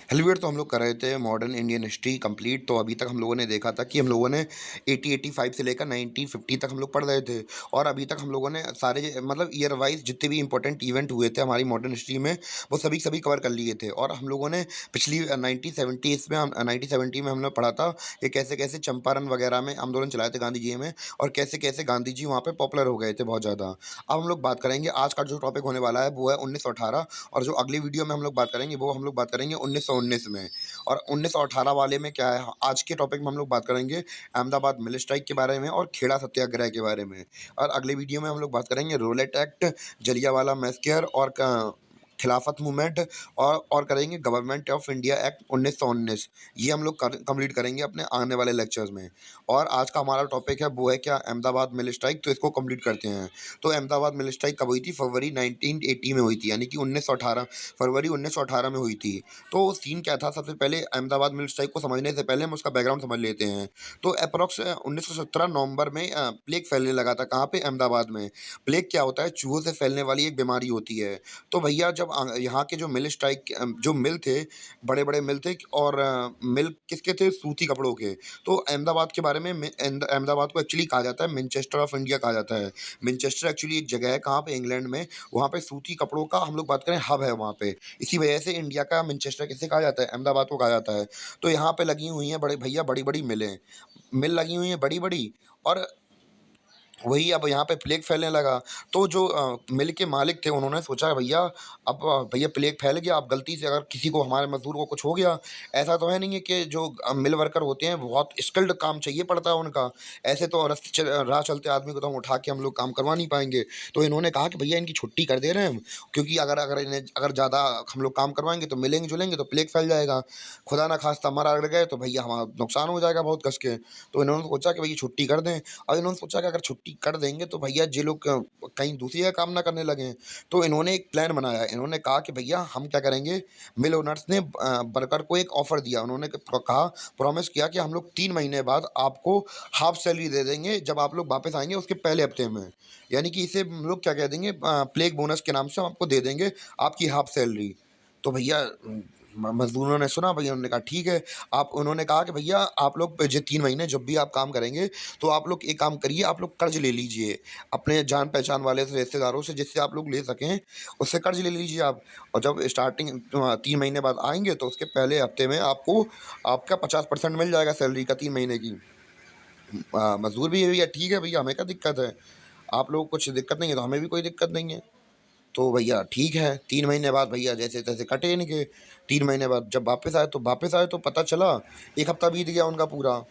हेलवियर तो हम लोग कर रहे थे मॉडर्न इंडियन हिस्ट्री कंप्लीट। तो अभी तक हम लोगों ने देखा था कि हम लोगों ने 80-85 से लेकर 90-50 तक हम लोग पढ़ रहे थे। और अभी तक हम लोगों ने सारे मतलब ईयर वाइज जितने भी इंपॉर्टेंट इवेंट हुए थे हमारी मॉडर्न हिस्ट्री में, वो सभी सभी कवर कर लिए थे। और हम लोगों ने पिछली 1970 में हम 1970 में हमने पढ़ा था कि कैसे कैसे चंपारण वगैरह में आंदोलन चलाए थे गांधी जी में, और कैसे कैसे गांधी जी वहाँ पे पॉपुलर हो गए थे बहुत ज़्यादा। अब हम लोग बात करेंगे, आज का जो टॉपिक होने वाला है वो है 1918। और जो अगली वीडियो में हम लोग बात करेंगे वो हम लोग बात करेंगे 1919 में। और 1918 वाले में क्या है, आज के टॉपिक में हम लोग बात करेंगे अहमदाबाद मिल स्ट्राइक के बारे में और खेड़ा सत्याग्रह के बारे में। और अगले वीडियो में हम लोग बात करेंगे रोलेट एक्ट, जलियांवाला मैसकेयर और खिलाफत मूवमेंट, और करेंगे गवर्नमेंट ऑफ इंडिया एक्ट 1919। ये हम लोग कंप्लीट करेंगे अपने आने वाले लेक्चर्स में। और आज का हमारा टॉपिक है वो है क्या, अहमदाबाद मिल स्ट्राइक। तो इसको कंप्लीट करते हैं। तो अहमदाबाद मिल स्ट्राइक कब हुई थी? फरवरी 1980 में हुई थी, यानी कि 1918, फरवरी 1918 में हुई थी। तो सीन क्या था, सबसे पहले अहमदाबाद मिल स्ट्राइक को समझने से पहले हम उसका बैकग्राउंड समझ लेते हैं। तो अप्रॉक्स 1917 नवंबर में प्लेग फैलने लगा था। कहाँ पे? अहमदाबाद में। प्लेग क्या होता है? चूहों से फैलने वाली एक बीमारी होती है। तो भैया जब यहाँ के जो मिल स्ट्राइक जो मिल थे, बड़े बड़े मिल थे, और मिल किसके थे? सूती कपड़ों के। तो अहमदाबाद के बारे में अहमदाबाद को एक्चुअली कहा जाता है मैनचेस्टर ऑफ इंडिया कहा जाता है। मैनचेस्टर एक्चुअली एक जगह है, कहाँ पे? इंग्लैंड में। वहाँ पे सूती कपड़ों का हम लोग बात करें हब है वहाँ पे। इसी वजह से इंडिया का मैनचेस्टर किसे कहा जाता है? अहमदाबाद को कहा जाता है। तो यहाँ पे लगी हुई हैं बड़े भैया बड़ी बड़ी मिलें, मिल लगी हुई हैं बड़ी बड़ी। और वही अब यहाँ पे प्लेग फैलने लगा। तो जो मिल के मालिक थे उन्होंने सोचा भैया, अब भैया प्लेग फैल गया, अब गलती से अगर किसी को, हमारे मजदूर को कुछ हो गया, ऐसा तो है नहीं है कि जो मिल वर्कर होते हैं बहुत स्किल्ड काम चाहिए पड़ता है उनका। ऐसे तो राह चलते आदमी को तो हम उठा के हम लोग काम करवा नहीं पाएंगे। तो इन्होंने कहा कि भैया इनकी छुट्टी कर दे रहे हैं हम, क्योंकि अगर अगर इन्हें अगर ज़्यादा हम लोग काम करवाएंगे तो मिलेंगे जुलेंगे तो प्लेग फैल जाएगा। खुदा ना खास्ता मर अड़ गए तो भैया हमारा नुकसान हो जाएगा बहुत कस के। तो इन्होंने सोचा कि भैया छुट्टी कर दें। अब इन्होंने सोचा कि अगर छुट्टी कर देंगे तो भैया जे लोग कहीं दूसरी जगह काम ना करने लगे। तो इन्होंने एक प्लान बनाया। इन्होंने कहा कि भैया हम क्या करेंगे, मिल ओनर्स ने वर्कर को एक ऑफर दिया। उन्होंने कहा, प्रॉमिस किया कि हम लोग 3 महीने बाद आपको हाफ सैलरी दे देंगे जब आप लोग वापस आएंगे उसके पहले हफ्ते में। यानी कि इसे हम लोग क्या कह देंगे, प्लेग बोनस के नाम से हम आपको दे देंगे आपकी हाफ सैलरी। तो भैया मजदूरों ने सुना, भैया उन्होंने कहा ठीक है। आप उन्होंने कहा कि भैया आप लोग जो 3 महीने जब भी आप काम करेंगे तो आप लोग एक काम करिए, आप लोग कर्ज ले लीजिए अपने जान पहचान वाले से, रिश्तेदारों से, जिससे आप लोग ले सकें, उससे कर्ज ले लीजिए आप। और जब स्टार्टिंग 3 महीने बाद आएंगे तो उसके पहले हफ्ते में आपको आपका 50% मिल जाएगा सैलरी का 3 महीने की। मजदूर भी ये भैया ठीक है भैया, हमें क्या दिक्कत है, आप लोग कुछ दिक्कत नहीं है तो हमें भी कोई दिक्कत नहीं है। तो भैया ठीक है। 3 महीने बाद भैया जैसे तैसे कटे इनके। 3 महीने बाद जब वापस आए तो पता चला 1 हफ्ता बीत गया उनका पूरा।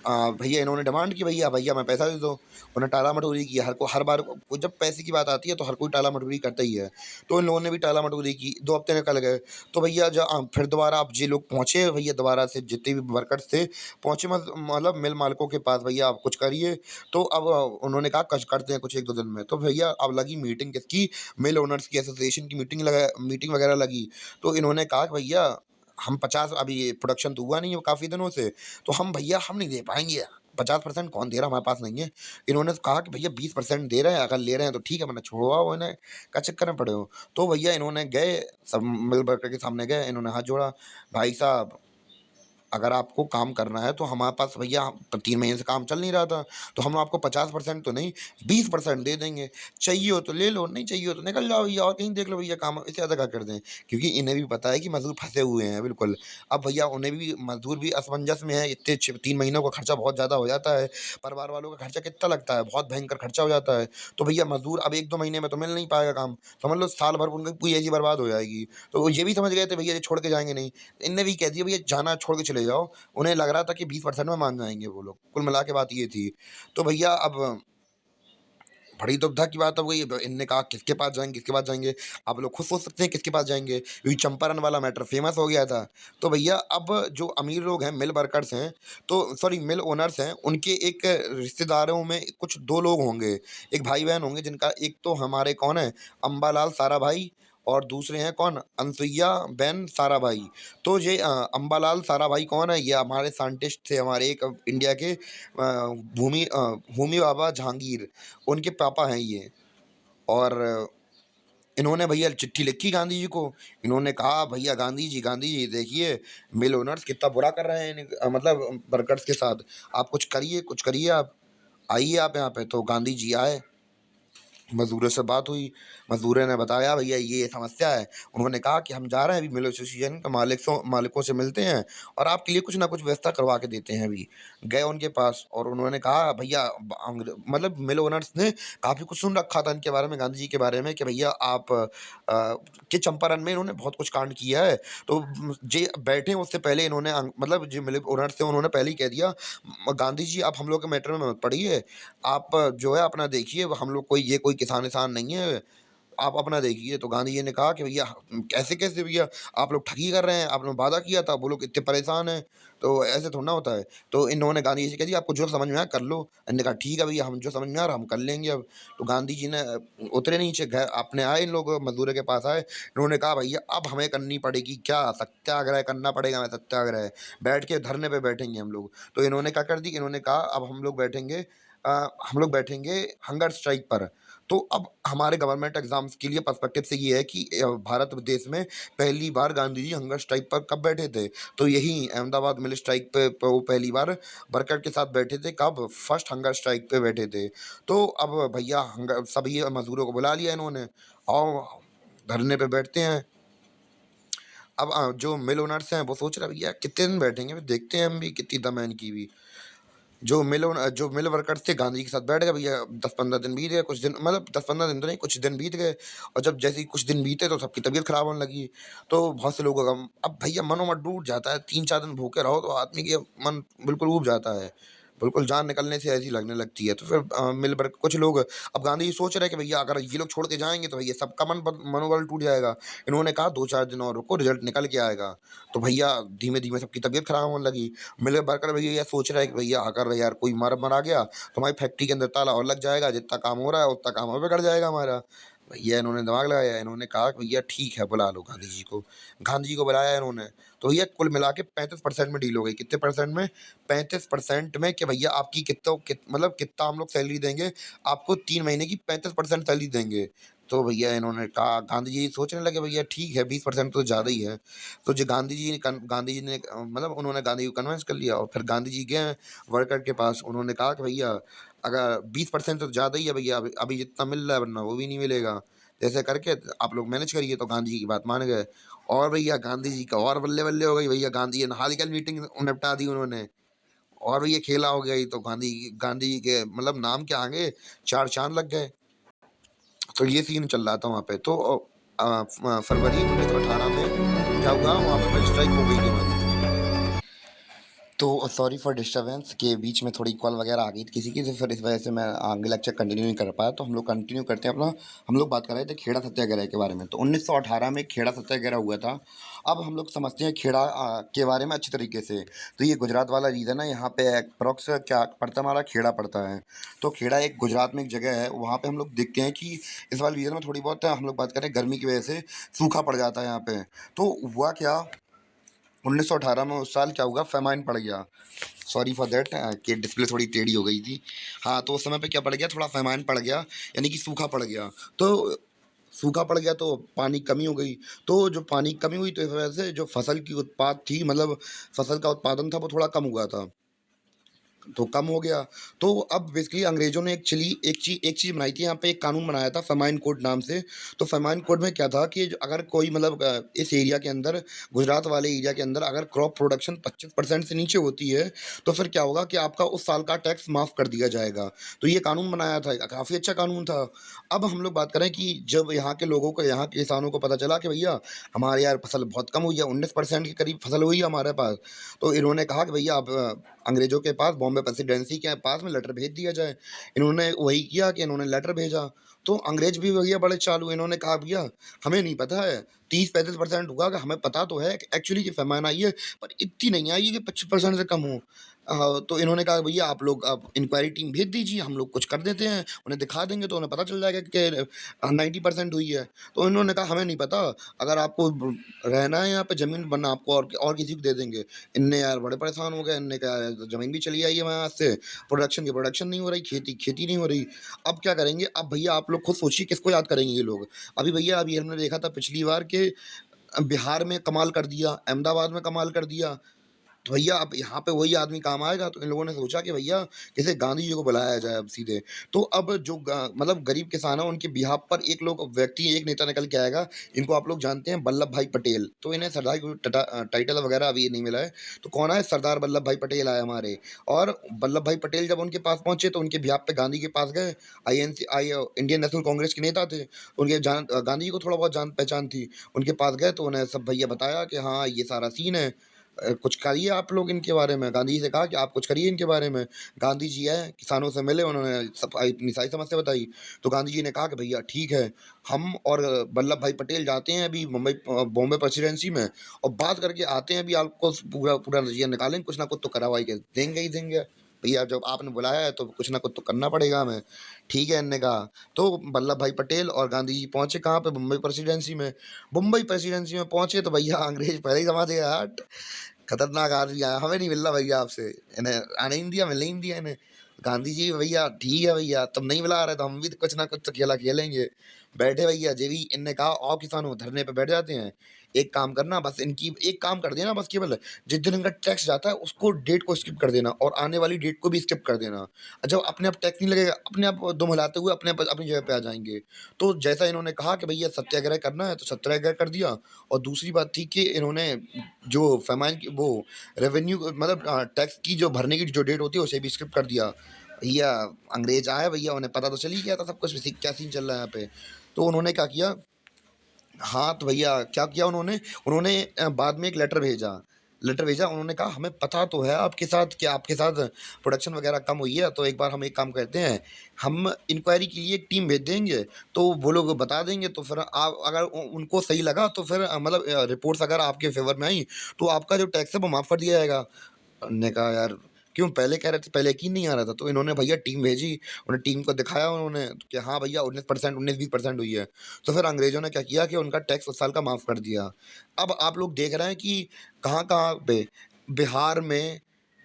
भैया इन्होंने डिमांड की, भैया भैया मैं पैसा दे दो। उन्होंने टाला मटोरी की। हर बार जब पैसे की बात आती है तो हर कोई टाला मटोरी करता ही है। तो इन लोगों ने भी टाला मटोरी की। 2 हफ्ते निकल गए। तो भैया जब फिर दोबारा अब जे लोग पहुंचे भैया, दोबारा से जितने भी वर्कर्स थे पहुंचे, मतलब मिल मालिकों के पास, भैया आप कुछ करिए। तो अब उन्होंने कहा कुछ करते हैं कुछ 1-2 दिन में। तो भैया अब लगी मीटिंग किसकी, मिल ओनर्स की एसोसिएशन की मीटिंग वगैरह लगी। तो इन्होंने कहा कि भैया हम 50, अभी ये प्रोडक्शन तो हुआ नहीं है काफ़ी दिनों से, तो हम भैया हम नहीं दे पाएँगे। 50% कौन दे रहा, हमारे पास नहीं है। इन्होंने कहा कि भैया 20% दे रहे हैं, अगर ले रहे हैं तो ठीक है, वरना छुड़वाओ इन्हें, क्या चक्कर में पड़े हो। तो भैया इन्होंने गए, सब मिल वर्कर के सामने गए, इन्होंने हाथ जोड़ा, भाई साहब अगर आपको काम करना है तो हमारे पास भैया 3 महीने से काम चल नहीं रहा था, तो हम आपको 50% तो नहीं 20% दे देंगे। चाहिए हो तो ले लो, नहीं चाहिए हो तो निकल जाओ भैया और कहीं देख लो भैया काम, इससे ज़्यादा क्या कर दें। क्योंकि इन्हें भी पता है कि मजदूर फंसे हुए हैं बिल्कुल। अब भैया उन्हें भी, मजदूर भी असमंजस में है, इतने 3 महीनों का खर्चा बहुत ज़्यादा हो जाता है। परिवार वालों का खर्चा कितना लगता है, बहुत भयंकर खर्चा हो जाता है। तो भैया मजदूर अब 1-2 महीने में तो मिल नहीं पाएगा काम, समझ लो साल भर उनकी पूरी ऐसी बर्बाद हो जाएगी। तो वो ये भी समझ गए थे भैया ये छोड़ के जाएंगे नहीं। इनने भी कह दिया भैया जाना छोड़ के चले जाओ। उन्हें लग रहा था कि 20% में मान जाएँगे वो लोग, कुल मिला के बात ये थी। तो भैया अब बड़ी दुविधा की बात हो गई। अब इनने कहा किसके पास जाएँगे, किसके पास जाएँगे? आप लोग खुद सोच सकते हैं किसके पास जाएँगे, क्योंकि चंपारण वाला मैटर फ़ेमस हो गया था। तो भैया अब जो अमीर लोग हैं, मिल वर्कर्स हैं, तो सॉरी मिल ओनर्स हैं, उनके एक रिश्तेदारों में कुछ 2 लोग होंगे, एक भाई-बहन होंगे जिनका एक तो हमारे कौन है, अम्बालाल साराभाई, और दूसरे हैं कौन, अनसुईया बेन साराभाई। तो ये अम्बालाल साराभाई कौन है? ये हमारे साइंटिस्ट थे, हमारे एक इंडिया के होमी भाभा जहांगीर, उनके पापा हैं ये। और इन्होंने भैया चिट्ठी लिखी गांधी जी को। इन्होंने कहा भैया गांधी जी देखिए मिल ओनर्स कितना बुरा कर रहे हैं मतलब वर्कर्स के साथ। आप कुछ करिए आप। आइए आप यहाँ पे। तो गांधी जी आए। मज़दूरों से बात हुई। मज़दूरों ने बताया भैया ये समस्या है। उन्होंने कहा कि हम जा रहे हैं अभी मिल एसोसिएशन के मालिकों से मिलते हैं और आपके लिए कुछ ना कुछ व्यवस्था करवा के देते हैं अभी। गए उनके पास और उन्होंने कहा भैया मतलब मिल ओनर्स ने काफ़ी कुछ सुन रखा था इनके बारे में, गांधी जी के बारे में कि भैया आप कि चंपारण में इन्होंने बहुत कुछ कांड किया है। तो जे बैठे उससे पहले इन्होंने मतलब जो मिल ओनर्स थे उन्होंने पहले ही कह दिया, गांधी जी आप हम लोग के मैटर में मत पड़िए। आप जो है अपना देखिए, हम लोग कोई किसान-विसान नहीं है, आप अपना देखिए। तो गांधी जी ने कहा कि भैया कैसे-कैसे भैया, आप लोग ठगी कर रहे हैं, आपने वादा किया था, वो लोग इतने परेशान हैं, तो ऐसे थोड़ी ना होता है। तो इन्होंने गांधी जी से कह दिया आपको जो समझ में आए कर लो। इन्होंने कहा ठीक है भैया, हम जो समझ में आ रहा है हम कर लेंगे अब। तो गांधी जी ने उतरे नीचे, घर अपने आए, इन लोग मज़दूरों के पास आए। इन्होंने कहा भैया अब हमें करनी पड़ेगी क्या सत्याग्रह करना पड़ेगा, हमें सत्याग्रह। बैठ के धरने पे बैठेंगे हम लोग। तो इन्होंने क्या कर दी, इन्होंने कहा अब हम लोग बैठेंगे हंगर स्ट्राइक पर। तो अब हमारे गवर्नमेंट एग्ज़ाम्स के लिए पर्सपेक्टिव से ये है कि भारत देश में पहली बार गांधी जी हंगर स्ट्राइक पर कब बैठे थे? तो यही अहमदाबाद मिल स्ट्राइक पे वो पहली बार वर्कर के साथ बैठे थे। कब? फर्स्ट हंगर स्ट्राइक पे बैठे थे। तो अब भैया सभी मज़दूरों को बुला लिया इन्होंने, आओ धरने पे बैठते हैं। अब जो मिल ओनर्स हैं वो सोच रहे हैं भैया कितने दिन बैठेंगे, देखते हैं हम भी कितनी दम है इनकी भी। जो मिल वर्कर्स थे गांधी जी के साथ बैठ गए भैया। 10-15 दिन बीत गए, कुछ दिन मतलब 10-15 दिन तो नहीं, कुछ दिन बीत गए। और जब जैसे ही कुछ दिन बीते तो सबकी तबीयत खराब होने लगी। तो बहुत से लोगों का अब भैया मनोमन टूट जाता है। 3-4 दिन भूखे रहो तो आदमी के मन बिल्कुल ऊब जाता है। बिल्कुल जान निकलने से ऐसी लगने लगती है। तो फिर मिल वर्ग कुछ लोग, अब गांधी जी सोच रहे हैं कि भैया अगर ये लोग छोड़ के जाएँगे तो भैया सबका मनोबल टूट जाएगा। इन्होंने कहा 2-4 दिन और रुको, रिज़ल्ट निकल के आएगा। तो भैया धीमे-धीमे सबकी तबीयत खराब होने लगी। मिल वर्कर भैया ये सोच रहा है कि भैया अगर यार कोई मरा गया तो हमारी फैक्ट्री के अंदर ताला और लग जाएगा, जितना काम हो रहा है उतना काम और बिगड़ जाएगा हमारा। भैया इन्होंने दिमाग लगाया, इन्होंने कहा कि भैया ठीक है बुला लो गांधी जी को। गांधी जी को बुलाया इन्होंने। तो भैया कुल मिला के 35% में डील हो गई। कितने परसेंट में? 35% में कि भैया आपकी मतलब कितना हम लोग सैलरी देंगे, आपको 3 महीने की 35% सैलरी देंगे। तो भैया इन्होंने कहा, गांधी जी सोचने लगे भैया ठीक है 20% तो ज़्यादा ही है। तो जो गांधी जी ने मतलब उन्होंने गांधी को कन्विंस कर लिया और फिर गांधी जी गए वर्कर के पास। उन्होंने कहा कि भैया अगर 20% तो ज़्यादा ही है भैया, अभी अभी जितना मिल रहा है वरना वो भी नहीं मिलेगा। जैसे करके आप लोग मैनेज करिए। तो गांधी जी की बात मान गए। और भैया गांधी जी का और बल्ले-बल्ले हो गई भैया, गांधी जी ने हाल ही कल मीटिंग निपटा दी उन्होंने। और ये खेला हो गया। ये तो गांधी जी के मतलब नाम के आगे 4 चाँद लग गए। तो ये सीन चल रहा था वहाँ पे। तो फरवरी 1918 में क्या हुआ, वहाँ पे मिल स्ट्राइक हो गई थी हमारी। तो सॉरी फॉर डिस्टरबेंस के बीच में थोड़ी कॉल वगैरह आ गई थी किसी की, तो फिर इस वजह से मैं आगे लेक्चर कंटिन्यू नहीं कर पाया। तो हम लोग कंटिन्यू करते हैं अपना। हम लोग बात कर रहे थे खेड़ा सत्याग्रह के बारे में। तो 1918 में खेड़ा सत्याग्रह हुआ था। अब हम लोग समझते हैं खेड़ा के बारे में अच्छी तरीके से। तो ये गुजरात वाला रीजन है। यहाँ पे अप्रॉक्स क्या पड़ता है, हमारा खेड़ा पड़ता है। तो खेड़ा एक गुजरात में एक जगह है, वहाँ पे हम लोग देखते हैं कि इस वाले रीजन में थोड़ी बहुत हम लोग बात करें गर्मी की वजह से सूखा पड़ जाता है यहाँ पे। तो हुआ क्या, 1918 में उस साल क्या हुआ, फेमाइन पड़ गया। सॉरी फॉर दैट कि डिस्प्ले थोड़ी टेढ़ी हो गई थी। हाँ, तो उस समय पे क्या पड़ गया, थोड़ा फ़ैमाइन पड़ गया, यानी कि सूखा पड़ गया। तो सूखा पड़ गया तो पानी की कमी हो गई। तो जो पानी की कमी हुई तो इस वजह से जो फसल की उत्पाद थी, मतलब फसल का उत्पादन था वो थोड़ा कम हुआ था। तो कम हो गया। तो अब बेसिकली अंग्रेज़ों ने एक चीज़ बनाई थी, यहाँ पे एक कानून बनाया था फ़रमान कोड नाम से। तो फ़रमान कोड में क्या था कि अगर कोई मतलब इस एरिया के अंदर, गुजरात वाले एरिया के अंदर अगर क्रॉप प्रोडक्शन 25% से नीचे होती है, तो फिर क्या होगा कि आपका उस साल का टैक्स माफ़ कर दिया जाएगा। तो ये कानून बनाया था, काफ़ी अच्छा कानून था। अब हम लोग बात करें कि जब यहाँ के लोगों को, यहाँ के किसानों को पता चला कि भैया हमारे यार फसल बहुत कम हुई है, 19% के करीब फसल हुई है हमारे पास। तो इन्होंने कहा कि भैया अब अंग्रेज़ों के पास, बॉम्बे प्रेसिडेंसी के पास में लेटर भेज दिया जाए। इन्होंने वही किया कि इन्होंने लेटर भेजा। तो अंग्रेज़ भी भैया बड़े चालू, इन्होंने कहा भैया हमें नहीं पता है, 30-35% हुआ, कि हमें पता तो है कि एक्चुअली कि फ़ैमाइन आई है, पर इतनी नहीं आई है कि 25% से कम हो। तो इन्होंने कहा भैया आप लोग आप इंक्वायरी टीम भेज दीजिए, हम लोग कुछ कर देते हैं, उन्हें दिखा देंगे तो उन्हें पता चल जाएगा कि 90% हुई है। तो इन्होंने कहा हमें नहीं पता, अगर आपको रहना है यहाँ पे ज़मीन वरना आपको और किसी को दे देंगे। इनने यार बड़े परेशान हो गए, इनने कहा यार ज़मीन भी चली आई है हमारे हाथ से, प्रोडक्शन की प्रोडक्शन नहीं हो रही, खेती खेती नहीं हो रही। अब क्या करेंगे? अब भैया आप लोग खुद सोचिए किसको याद करेंगे ये लोग? अभी भैया अभी हमने देखा था पिछली बार के बिहार में कमाल कर दिया, अहमदाबाद में कमाल कर दिया। तो भैया अब यहाँ पे वही आदमी काम आएगा, तो इन लोगों ने सोचा कि भैया किसी गांधी जी को बुलाया जाए अब सीधे। तो अब जो मतलब गरीब किसान है उनके बिहाफ पर एक लोग व्यक्ति एक नेता निकल के आएगा, इनको आप लोग जानते हैं वल्लभ भाई पटेल। तो इन्हें सरदार की टाइटल वगैरह अभी नहीं मिला है। तो कौन आए? सरदार वल्लभ भाई पटेल आए हमारे। और वल्लभ भाई पटेल जब उनके पास पहुंचे तो उनके बिहाफ पे गांधी के पास गए। इंडियन नेशनल कांग्रेस के नेता थे, उनके गांधी जी को थोड़ा बहुत जान पहचान थी। उनके पास गए तो उन्हें सब भैया बताया कि हाँ ये सारा सीन है, कुछ करिए आप लोग इनके बारे में। गांधी जी से कहा कि आप कुछ करिए इनके बारे में। गांधी जी आए, किसानों से मिले, उन्होंने सब अपनी सारी समस्या बताई। तो गांधी जी ने कहा कि भैया ठीक है, हम और वल्लभ भाई पटेल जाते हैं अभी मुंबई बॉम्बे प्रेसिडेंसी में और बात करके आते हैं, अभी आपको पूरा पूरा नजरिया निकालेंगे, कुछ ना कुछ तो करवाई के देंगे ही देंगे। भैया जब आपने बुलाया है तो कुछ ना कुछ तो करना पड़ेगा हमें। ठीक है इनने कहा। तो वल्लभ भाई पटेल और गांधी जी पहुंचे कहाँ पे? मुंबई प्रेसिडेंसी में। मुंबई प्रेसिडेंसी में पहुंचे तो भैया अंग्रेज पहले ही समझ गया, हट खतरनाक आदमी आया, हमें नहीं मिल रहा भैया आपसे, इन्हें आने ही नहीं दिया, मिलने ही नहीं दिया इन्हें। गांधी जी भैया ठीक है भैया, तुम नहीं बुला रहे तो हम भी तो कुछ ना कुछ तो खेला खेलेंगे। बैठे भैया जे भी इनने कहा आओ किसानों धरने पे बैठ जाते हैं। एक काम करना, बस इनकी एक काम कर देना, बस केवल जिस दिन इनका टैक्स जाता है उसको डेट को स्किप कर देना और आने वाली डेट को भी स्किप कर देना। जब अपने आप टैक्स नहीं लगेगा, अपने आप दुम हिलाते हुए अपने आप अपनी जगह पे आ जाएंगे। तो जैसा इन्होंने कहा कि भैया सत्याग्रह करना है तो सत्याग्रह कर दिया। और दूसरी बात थी कि इन्होंने जो फ़ैमाइन की वो रेवेन्यू मतलब टैक्स की जो भरने की जो डेट होती है उसे भी स्किप कर दिया। भैया अंग्रेज़ आए भैया, उन्हें पता तो चल ही गया था सब कुछ क्या सीन चल रहा है यहाँ पे। तो उन्होंने क्या किया, हाँ, तो भैया क्या किया उन्होंने, उन्होंने बाद में एक लेटर भेजा, उन्होंने कहा हमें पता तो है आपके साथ कि आपके साथ प्रोडक्शन वगैरह कम हुई है, तो एक बार हम एक काम करते हैं, हम इंक्वायरी के लिए एक टीम भेज देंगे, तो वो लोग बता देंगे, तो फिर आप अगर उनको सही लगा तो फिर मतलब रिपोर्ट्स अगर आपके फेवर में आई तो आपका जो टैक्स है वो माफ़ कर दिया जाएगा। हमने कहा यार क्यों पहले कह रहे थे, पहले यकीन नहीं आ रहा था। तो इन्होंने भैया टीम भेजी, उन्हें टीम को दिखाया उन्होंने कि हाँ भैया 19% 19-20% हुई है। तो फिर अंग्रेजों ने क्या किया कि उनका टैक्स उस साल का माफ़ कर दिया। अब आप लोग देख रहे हैं कि कहाँ-कहाँ पे बिहार में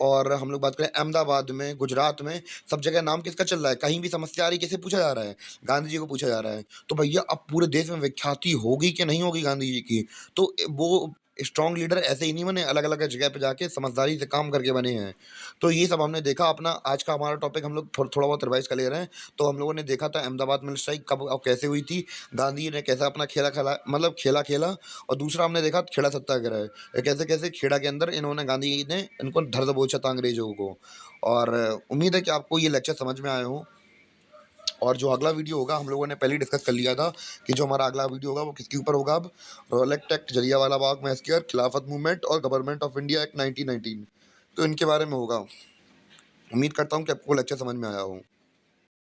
और हम लोग बात करें अहमदाबाद में, गुजरात में, सब जगह नाम किसका चल रहा है? कहीं भी समस्या आ रही है किसे पूछा जा रहा है? गांधी जी को पूछा जा रहा है। तो भैया अब पूरे देश में विख्याति होगी कि नहीं होगी गांधी जी की? तो वो स्ट्रॉन्ग लीडर ऐसे ही नहीं बने, अलग-अलग जगह पे जाके समझदारी से काम करके बने हैं। तो ये सब हमने देखा अपना आज का हमारा टॉपिक हम लोग थोड़ा बहुत रिवाइज़ कर ले रहे हैं। तो हम लोगों ने देखा था अहमदाबाद मिल स्ट्राइक कब और कैसे हुई थी, गांधी जी ने कैसा अपना खेला खेला मतलब खेला खेला। और दूसरा हमने देखा खेड़ा सत्याग्रह, कैसे-कैसे खेड़ा के अंदर इन्होंने गांधी जी ने इनको धर दबोचा था अंग्रेज़ों को। और उम्मीद है कि आपको ये लेक्चर समझ में आए हों। और जो अगला वीडियो होगा हम लोगों ने पहले ही डिस्कस कर लिया था कि जो हमारा अगला वीडियो होगा वो किसके ऊपर होगा अब, Rowlatt act, Jallianwala Bagh massacre, खिलाफत मूवमेंट और गवर्नमेंट ऑफ इंडिया एक्ट 1919। तो इनके बारे में होगा। उम्मीद करता हूँ कि आपको लेक्चर समझ में आया हो।